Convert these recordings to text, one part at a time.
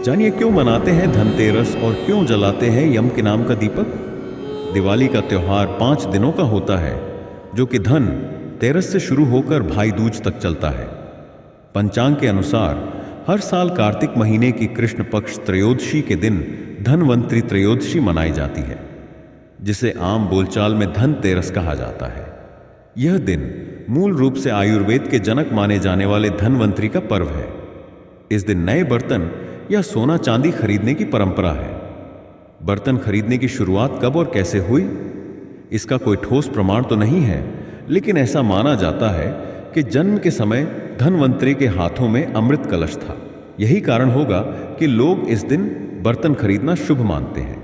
जानिए क्यों मनाते हैं धनतेरस और क्यों जलाते हैं यम के नाम का दीपक। दिवाली का त्योहार 5 दिनों का होता है, जो कि धन तेरस से शुरू होकर भाई दूज तक चलता है। पंचांग के अनुसार हर साल कार्तिक महीने की कृष्ण पक्ष त्रयोदशी के दिन धनवंतरी त्रयोदशी मनाई जाती है, जिसे आम बोलचाल में धनतेरस कहा जाता है। यह दिन मूल रूप से आयुर्वेद के जनक माने जाने वाले धनवंतरी का पर्व है। इस दिन नए बर्तन या सोना चांदी खरीदने की परंपरा है। बर्तन खरीदने की शुरुआत कब और कैसे हुई, इसका कोई ठोस प्रमाण तो नहीं है, लेकिन ऐसा माना जाता है कि जन्म के समय धनवंतरी के हाथों में अमृत कलश था। यही कारण होगा कि लोग इस दिन बर्तन खरीदना शुभ मानते हैं।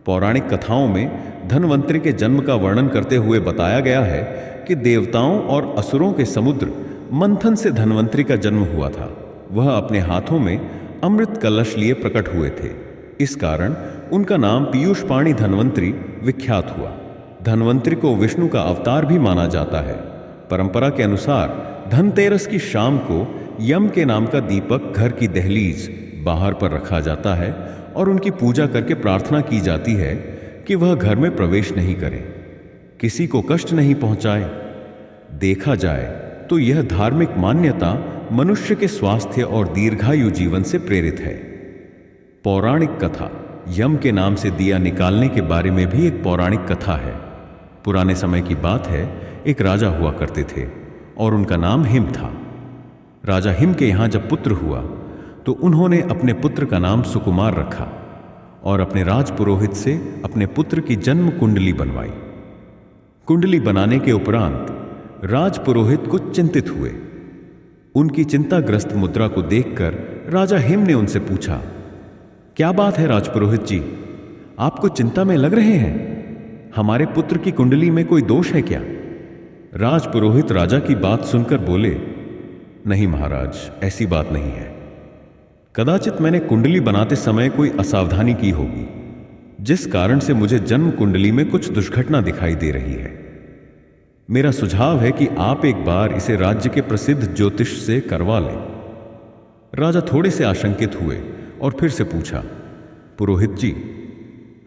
पौराणिक कथाओं में धनवंतरी के जन्म का वर्णन करते हुए बताया गया है कि देवताओं और असुरों के समुद्र मंथन से धनवंतरी का जन्म हुआ था। वह अपने हाथों में अमृत कलश लिए प्रकट हुए थे। इस कारण उनका नाम पीयूषपाणी धनवंतरी विख्यात हुआ। धनवंतरी को विष्णु का अवतार भी माना जाता है। परंपरा के अनुसार धनतेरस की शाम को यम के नाम का दीपक घर की दहलीज बाहर पर रखा जाता है और उनकी पूजा करके प्रार्थना की जाती है कि वह घर में प्रवेश नहीं करे, किसी को कष्ट नहीं पहुंचाए। देखा जाए तो यह धार्मिक मान्यता मनुष्य के स्वास्थ्य और दीर्घायु जीवन से प्रेरित है। पौराणिक कथा यम के नाम से दिया निकालने के बारे में भी एक पौराणिक कथा है। पुराने समय की बात है, एक राजा हुआ करते थे और उनका नाम हिम था। राजा हिम के यहां जब पुत्र हुआ तो उन्होंने अपने पुत्र का नाम सुकुमार रखा और अपने राजपुरोहित से अपने पुत्र की जन्म कुंडली बनवाई। कुंडली बनाने के उपरांत राजपुरोहित कुछ चिंतित हुए। उनकी चिंताग्रस्त मुद्रा को देखकर राजा हिम ने उनसे पूछा, क्या बात है राजपुरोहित जी, आपको चिंता में लग रहे हैं? हमारे पुत्र की कुंडली में कोई दोष है क्या? राजपुरोहित राजा की बात सुनकर बोले, नहीं महाराज, ऐसी बात नहीं है। कदाचित मैंने कुंडली बनाते समय कोई असावधानी की होगी, जिस कारण से मुझे जन्म कुंडली में कुछ दुष्घटना दिखाई दे रही है। मेरा सुझाव है कि आप एक बार इसे राज्य के प्रसिद्ध ज्योतिष से करवा लें। राजा थोड़े से आशंकित हुए और फिर से पूछा, पुरोहित जी,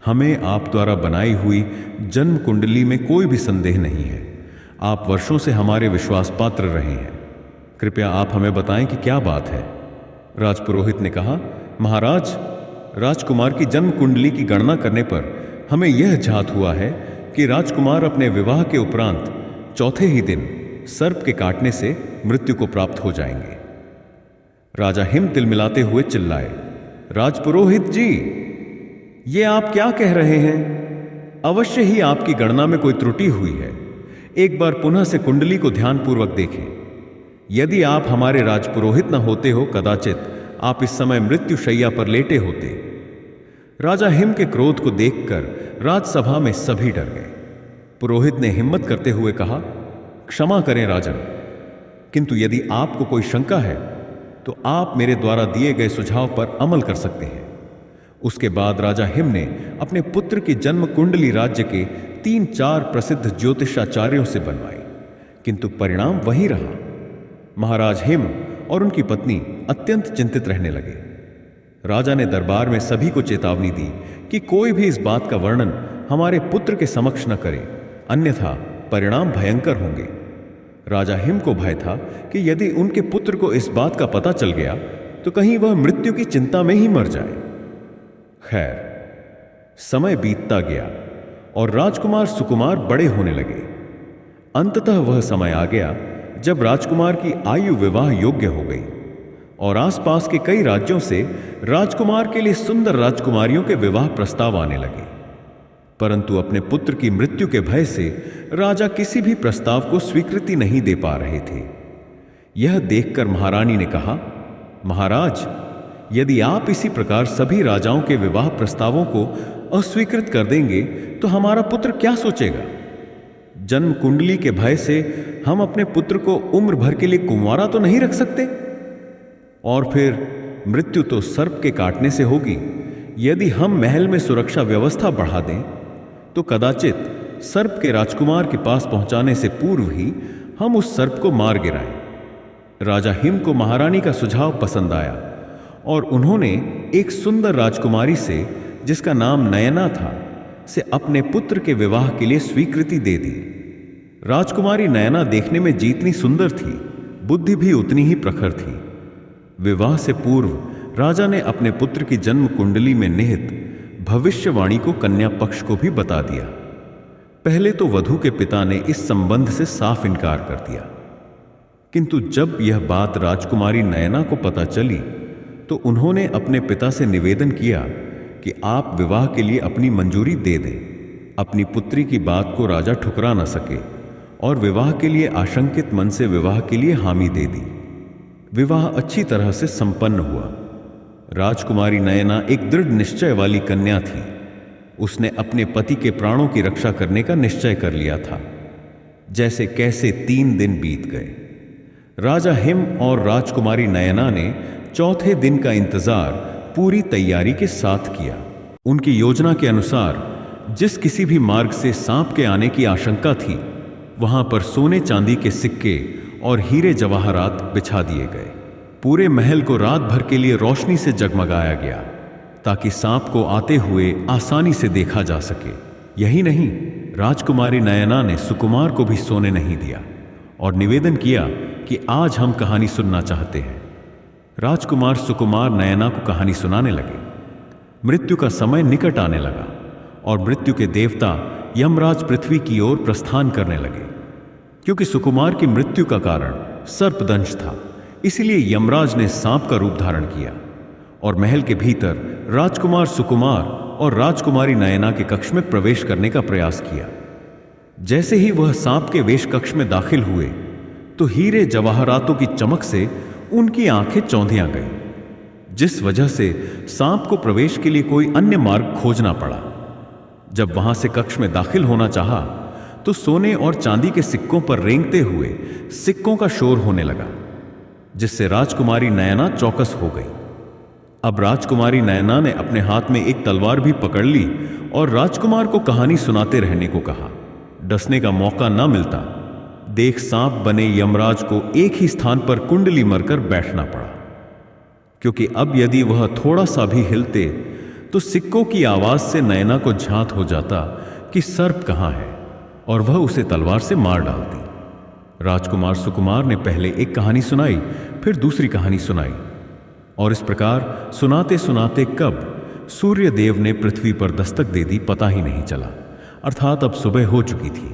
हमें आप द्वारा बनाई हुई जन्म कुंडली में कोई भी संदेह नहीं है। आप वर्षों से हमारे विश्वास पात्र रहे हैं। कृपया आप हमें बताएं कि क्या बात है। राजपुरोहित ने कहा, महाराज, राजकुमार की जन्म कुंडली की गणना करने पर हमें यह झात हुआ है कि राजकुमार अपने विवाह के उपरांत चौथे ही दिन सर्प के काटने से मृत्यु को प्राप्त हो जाएंगे। राजा हिम तिलमिलाते हुए चिल्लाए, राजपुरोहित जी, ये आप क्या कह रहे हैं? अवश्य ही आपकी गणना में कोई त्रुटि हुई है। एक बार पुनः से कुंडली को ध्यानपूर्वक देखें। यदि आप हमारे राजपुरोहित न होते हो, कदाचित आप इस समय मृत्यु शैया पर लेटे होते। राजा हिम के क्रोध को देखकर राजसभा में सभी डर गए। पुरोहित ने हिम्मत करते हुए कहा, क्षमा करें राजन, किंतु यदि आपको कोई शंका है तो आप मेरे द्वारा दिए गए सुझाव पर अमल कर सकते हैं। उसके बाद राजा हिम ने अपने पुत्र की जन्म कुंडली राज्य के 3-4 प्रसिद्ध ज्योतिषाचार्यों से बनवाई, किंतु परिणाम वही रहा। महाराज हिम और उनकी पत्नी अत्यंत चिंतित रहने लगे। राजा ने दरबार में सभी को चेतावनी दी कि कोई भी इस बात का वर्णन हमारे पुत्र के समक्ष न करे, अन्यथा परिणाम भयंकर होंगे। राजा हिम को भय था कि यदि उनके पुत्र को इस बात का पता चल गया तो कहीं वह मृत्यु की चिंता में ही मर जाए। खैर, समय बीतता गया और राजकुमार सुकुमार बड़े होने लगे। अंततः वह समय आ गया जब राजकुमार की आयु विवाह योग्य हो गई और आसपास के कई राज्यों से राजकुमार के लिए सुंदर राजकुमारियों के विवाह प्रस्ताव आने लगे। परंतु अपने पुत्र की मृत्यु के भय से राजा किसी भी प्रस्ताव को स्वीकृति नहीं दे पा रहे थे। यह देखकर महारानी ने कहा, महाराज, यदि आप इसी प्रकार सभी राजाओं के विवाह प्रस्तावों को अस्वीकृत कर देंगे तो हमारा पुत्र क्या सोचेगा? जन्म कुंडली के भय से हम अपने पुत्र को उम्र भर के लिए कुंवारा तो नहीं रख सकते। और फिर मृत्यु तो सर्प के काटने से होगी। यदि हम महल में सुरक्षा व्यवस्था बढ़ा दें तो कदाचित सर्प के राजकुमार के पास पहुंचाने से पूर्व ही हम उस सर्प को मार गिराएं। राजा हिम को महारानी का सुझाव पसंद आया और उन्होंने एक सुंदर राजकुमारी से, जिसका नाम नयना था, से अपने पुत्र के विवाह के लिए स्वीकृति दे दी। राजकुमारी नयना देखने में जितनी सुंदर थी, बुद्धि भी उतनी ही प्रखर थी। विवाह से पूर्व राजा ने अपने पुत्र की जन्म कुंडली में निहित भविष्यवाणी को कन्या पक्ष को भी बता दिया। पहले तो वधू के पिता ने इस संबंध से साफ इनकार कर दिया, किंतु जब यह बात राजकुमारी नयना को पता चली तो उन्होंने अपने पिता से निवेदन किया कि आप विवाह के लिए अपनी मंजूरी दे दें। अपनी पुत्री की बात को राजा ठुकरा न सके और विवाह के लिए आशंकित मन से विवाह के लिए हामी दे दी। विवाह अच्छी तरह से संपन्न हुआ। राजकुमारी नयना एक दृढ़ निश्चय वाली कन्या थी। उसने अपने पति के प्राणों की रक्षा करने का निश्चय कर लिया था। जैसे कैसे 3 दिन बीत गए। राजा हिम और राजकुमारी नयना ने चौथे दिन का इंतजार पूरी तैयारी के साथ किया। उनकी योजना के अनुसार जिस किसी भी मार्ग से सांप के आने की आशंका थी, वहां पर सोने चांदी के सिक्के और हीरे जवाहरात बिछा दिए गए। पूरे महल को रात भर के लिए रोशनी से जगमगाया गया ताकि सांप को आते हुए आसानी से देखा जा सके। यही नहीं, राजकुमारी नयना ने सुकुमार को भी सोने नहीं दिया और निवेदन किया कि आज हम कहानी सुनना चाहते हैं। राजकुमार सुकुमार नयना को कहानी सुनाने लगे। मृत्यु का समय निकट आने लगा और मृत्यु के देवता यमराज पृथ्वी की ओर प्रस्थान करने लगे। क्योंकि सुकुमार की मृत्यु का कारण सर्पदंश था, इसलिए यमराज ने सांप का रूप धारण किया और महल के भीतर राजकुमार सुकुमार और राजकुमारी नयना के कक्ष में प्रवेश करने का प्रयास किया। जैसे ही वह सांप के वेश कक्ष में दाखिल हुए तो हीरे जवाहरातों की चमक से उनकी आंखें चौंधियां गईं, जिस वजह से सांप को प्रवेश के लिए कोई अन्य मार्ग खोजना पड़ा। जब वहां से कक्ष में दाखिल होना चाहा तो सोने और चांदी के सिक्कों पर रेंगते हुए सिक्कों का शोर होने लगा, जिससे राजकुमारी नयना चौकस हो गई। अब राजकुमारी नयना ने अपने हाथ में एक तलवार भी पकड़ ली और राजकुमार को कहानी सुनाते रहने को कहा। डसने का मौका न मिलता देख सांप बने यमराज को एक ही स्थान पर कुंडली मरकर बैठना पड़ा, क्योंकि अब यदि वह थोड़ा सा भी हिलते तो सिक्कों की आवाज से नयना को झांत हो जाता कि सर्प कहां है और वह उसे तलवार से मार डालती। राजकुमार सुकुमार ने पहले एक कहानी सुनाई, फिर दूसरी कहानी सुनाई और इस प्रकार सुनाते सुनाते कब सूर्य देव ने पृथ्वी पर दस्तक दे दी पता ही नहीं चला। अर्थात अब सुबह हो चुकी थी,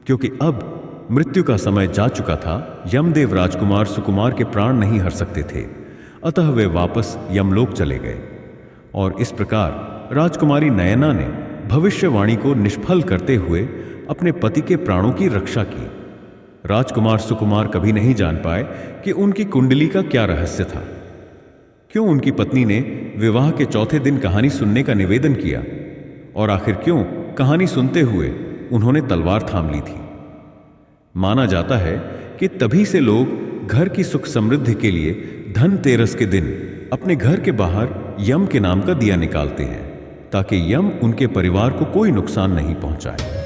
क्योंकि अब मृत्यु का समय जा चुका था। यमदेव राजकुमार सुकुमार के प्राण नहीं हर सकते थे, अतः वे वापस यमलोक चले गए। और इस प्रकार राजकुमारी नयना ने भविष्यवाणी को निष्फल करते हुए अपने पति के प्राणों की रक्षा की। राजकुमार सुकुमार कभी नहीं जान पाए कि उनकी कुंडली का क्या रहस्य था, क्यों उनकी पत्नी ने विवाह के चौथे दिन कहानी सुनने का निवेदन किया और आखिर क्यों कहानी सुनते हुए उन्होंने तलवार थाम ली थी। माना जाता है कि तभी से लोग घर की सुख समृद्धि के लिए धनतेरस के दिन अपने घर के बाहर यम के नाम का दिया निकालते हैं, ताकि यम उनके परिवार को कोई नुकसान नहीं पहुंचाए।